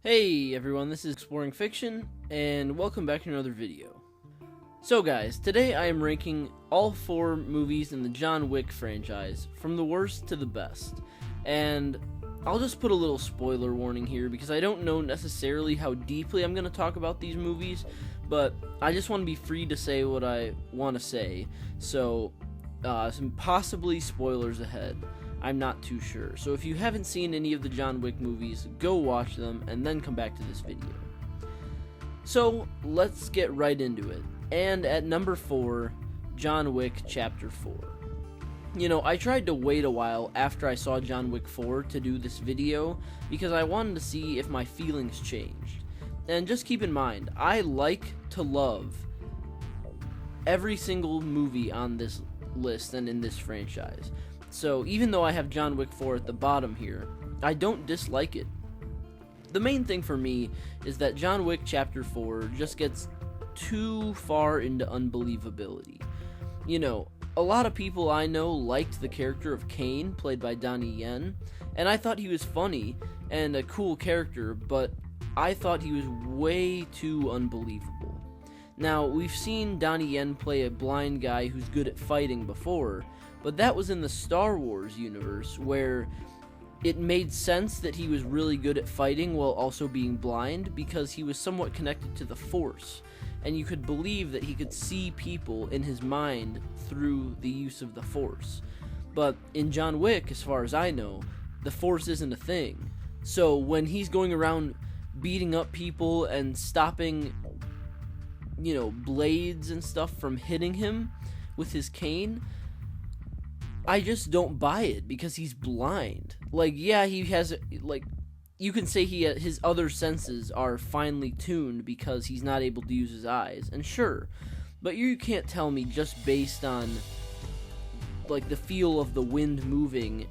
Hey everyone, this is Exploring Fiction, and welcome back to another video. So guys, today I am ranking all 4 movies in the John Wick franchise, from the worst to the best. And I'll just put a little spoiler warning here, because I don't know necessarily how deeply I'm going to talk about these movies, but I just want to be free to say what I want to say, so some possibly spoilers ahead. I'm not too sure. So if you haven't seen any of the John Wick movies, go watch them and then come back to this video. So let's get right into it. And at number 4, John Wick Chapter 4. You know, I tried to wait a while after I saw John Wick 4 to do this video because I wanted to see if my feelings changed. And just keep in mind, I like to love every single movie on this list and in this franchise. So even though I have John Wick 4 at the bottom here, I don't dislike it. The main thing for me is that John Wick Chapter 4 just gets too far into unbelievability. You know, a lot of people I know liked the character of Kane, played by Donnie Yen, and I thought he was funny and a cool character, but I thought he was way too unbelievable. Now, we've seen Donnie Yen play a blind guy who's good at fighting before, but that was in the Star Wars universe, where it made sense that he was really good at fighting while also being blind, because he was somewhat connected to the Force, and you could believe that he could see people in his mind through the use of the Force. But in John Wick, as far as I know, the Force isn't a thing. So when he's going around beating up people and stopping, blades and stuff from hitting him with his cane, I just don't buy it, because he's blind. He has, you can say his other senses are finely tuned because he's not able to use his eyes, and sure, but you can't tell me just based on, the feel of the wind moving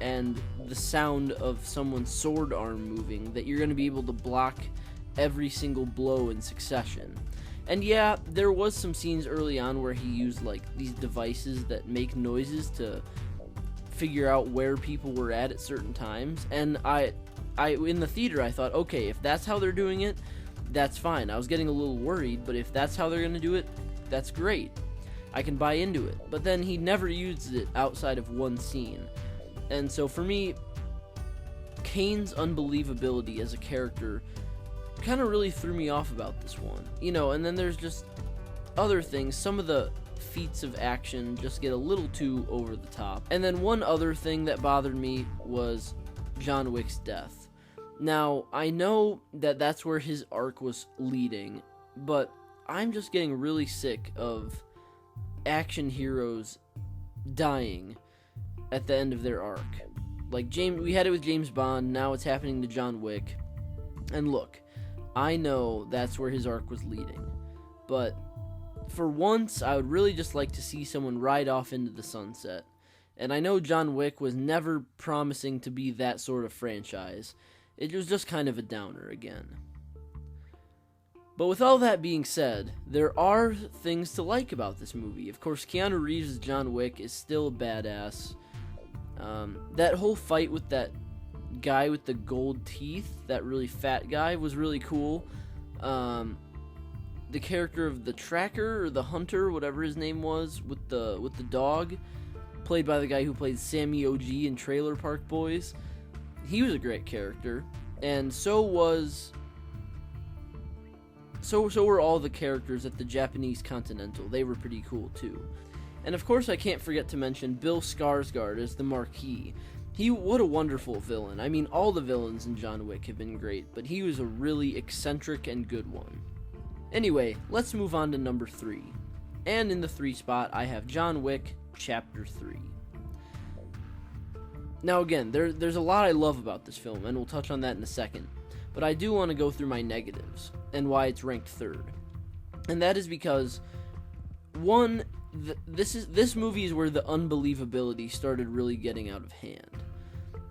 and the sound of someone's sword arm moving that you're going to be able to block every single blow in succession. And yeah, there was some scenes early on where he used these devices that make noises to figure out where people were at certain times. And I in the theater I thought, okay, if that's how they're doing it, that's fine. I was getting a little worried, but if that's how they're gonna do it, that's great. I can buy into it. But then he never used it outside of one scene. And so for me, Kane's unbelievability as a character kind of really threw me off about this one, and then there's just other things. Some of the feats of action just get a little too over the top. And then one other thing that bothered me was John Wick's death. Now, I know that that's where his arc was leading, but I'm just getting really sick of action heroes dying at the end of their arc. We had it with James Bond, now it's happening to John Wick. And look, I know that's where his arc was leading, but for once, I would really just like to see someone ride off into the sunset. And I know John Wick was never promising to be that sort of franchise. It was just kind of a downer again. But with all that being said, there are things to like about this movie. Of course, Keanu Reeves' John Wick is still a badass. That whole fight with that guy with the gold teeth, that really fat guy, was really cool. The character of the tracker or the hunter, whatever his name was, with the dog, played by the guy who played Sammy OG in Trailer Park Boys, he was a great character, and so were all the characters at the Japanese Continental. They were pretty cool too. And of course, I can't forget to mention Bill Skarsgård as the Marquis. What a wonderful villain. I mean, all the villains in John Wick have been great, but he was a really eccentric and good one. Anyway, let's move on to number 3. And in the 3 spot, I have John Wick Chapter 3. Now again, there's a lot I love about this film, and we'll touch on that in a second. But I do want to go through my negatives, and why it's ranked 3rd. And that is because, one, this movie is where the unbelievability started really getting out of hand.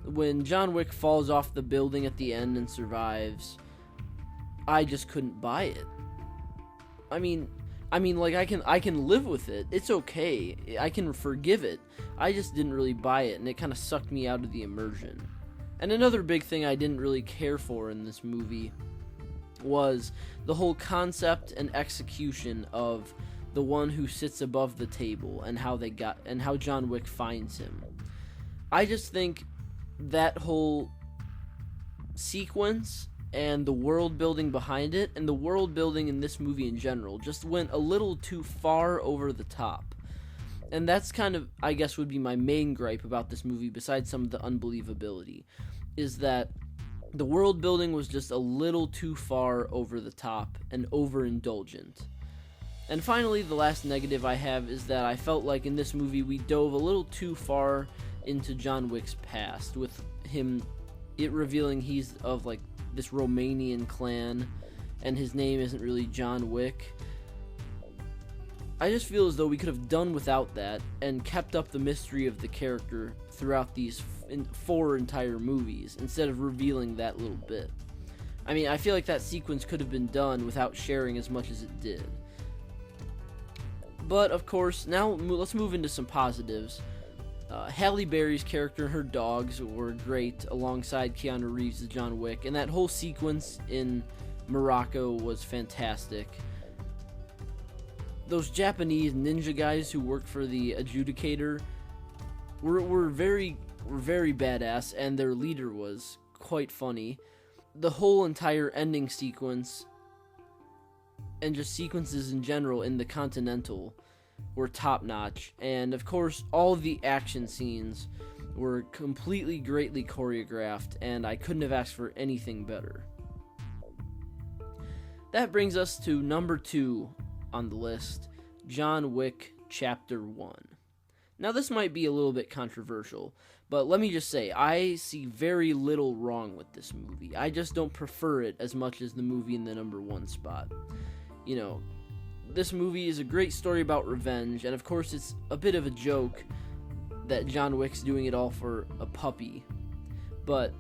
When John Wick falls off the building at the end and survives, I just couldn't buy it. I mean, I can live with it. It's okay. I can forgive it. I just didn't really buy it, and it kind of sucked me out of the immersion. And another big thing I didn't really care for in this movie was the whole concept and execution of the one who sits above the table and how John Wick finds him. I just think that whole sequence and the world building behind it, and the world building in this movie in general, just went a little too far over the top. And that's kind of, I guess, would be my main gripe about this movie, besides some of the unbelievability, is that the world building was just a little too far over the top and overindulgent. And finally, the last negative I have is that I felt like in this movie we dove a little too far into John Wick's past, with it revealing he's of like this Romanian clan and his name isn't really John Wick. I just feel as though we could have done without that and kept up the mystery of the character throughout these 4 entire movies instead of revealing that little bit. I mean, I feel like that sequence could have been done without sharing as much as it did. But of course, now let's move into some positives. Halle Berry's character and her dogs were great alongside Keanu Reeves as John Wick, and that whole sequence in Morocco was fantastic. Those Japanese ninja guys who worked for the adjudicator were very badass, and their leader was quite funny. The whole entire ending sequence and just sequences in general in the Continental were top-notch, and of course all the action scenes were completely greatly choreographed, and I couldn't have asked for anything better. That brings us to number 2 on the list, John Wick Chapter 1. Now this might be a little bit controversial, but let me just say, I see very little wrong with this movie. I just don't prefer it as much as the movie in the number 1 spot. You know, this movie is a great story about revenge, and of course it's a bit of a joke that John Wick's doing it all for a puppy. But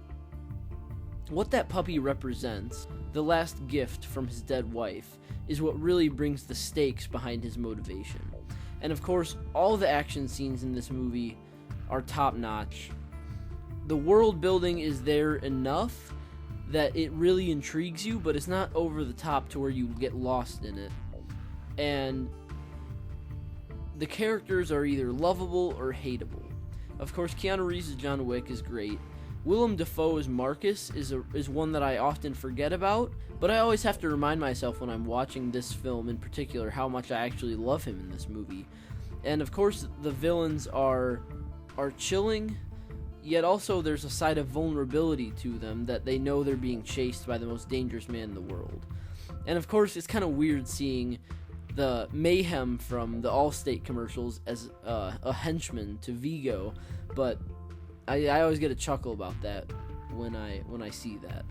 what that puppy represents, the last gift from his dead wife, is what really brings the stakes behind his motivation. And of course, all the action scenes in this movie are top-notch. The world building is there enough that it really intrigues you, but it's not over the top to where you get lost in it. And the characters are either lovable or hateable. Of course, Keanu Reeves as John Wick is great. Willem Dafoe as Marcus is one that I often forget about, but I always have to remind myself when I'm watching this film in particular how much I actually love him in this movie. And of course, the villains are chilling, yet also there's a side of vulnerability to them that they know they're being chased by the most dangerous man in the world. And of course, it's kind of weird seeing the Mayhem from the Allstate commercials as a henchman to Vigo, but I always get a chuckle about that when I see that.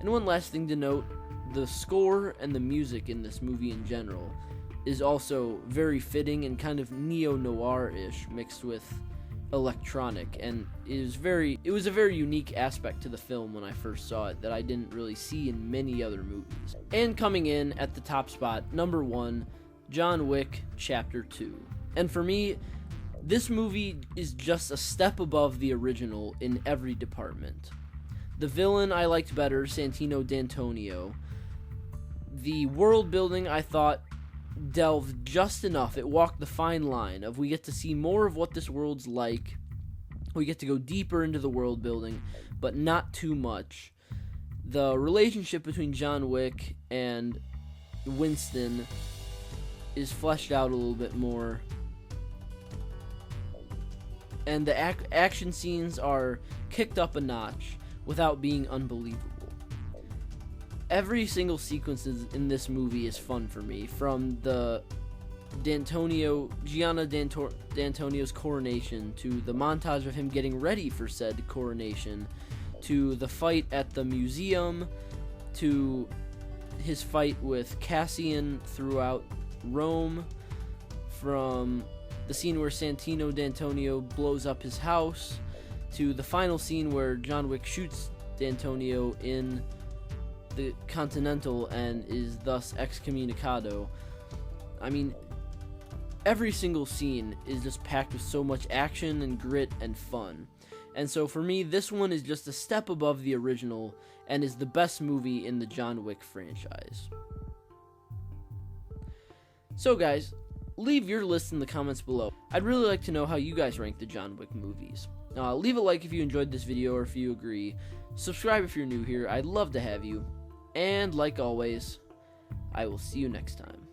And one last thing to note, the score and the music in this movie in general is also very fitting and kind of neo-noir-ish mixed with electronic, and it was a very unique aspect to the film when I first saw it that I didn't really see in many other movies. And coming in at the top spot, number 1, John Wick Chapter 2. And for me, this movie is just a step above the original in every department. The villain I liked better, Santino D'Antonio. The world building I thought delved just enough. It walked the fine line of we get to see more of what this world's like. We get to go deeper into the world building, but not too much. The relationship between John Wick and Winston is fleshed out a little bit more. And the action scenes are kicked up a notch without being unbelievable. Every single sequence in this movie is fun for me, from the Gianna D'Antonio's coronation, to the montage of him getting ready for said coronation, to the fight at the museum, to his fight with Cassian throughout Rome, from the scene where Santino D'Antonio blows up his house, to the final scene where John Wick shoots D'Antonio in the Continental and is thus excommunicado. I mean, every single scene is just packed with so much action and grit and fun. And so for me, this one is just a step above the original and is the best movie in the John Wick franchise. So guys, leave your list in the comments below. I'd really like to know how you guys rank the John Wick movies. Leave a like if you enjoyed this video or if you agree. Subscribe if you're new here. I'd love to have you. And like always, I will see you next time.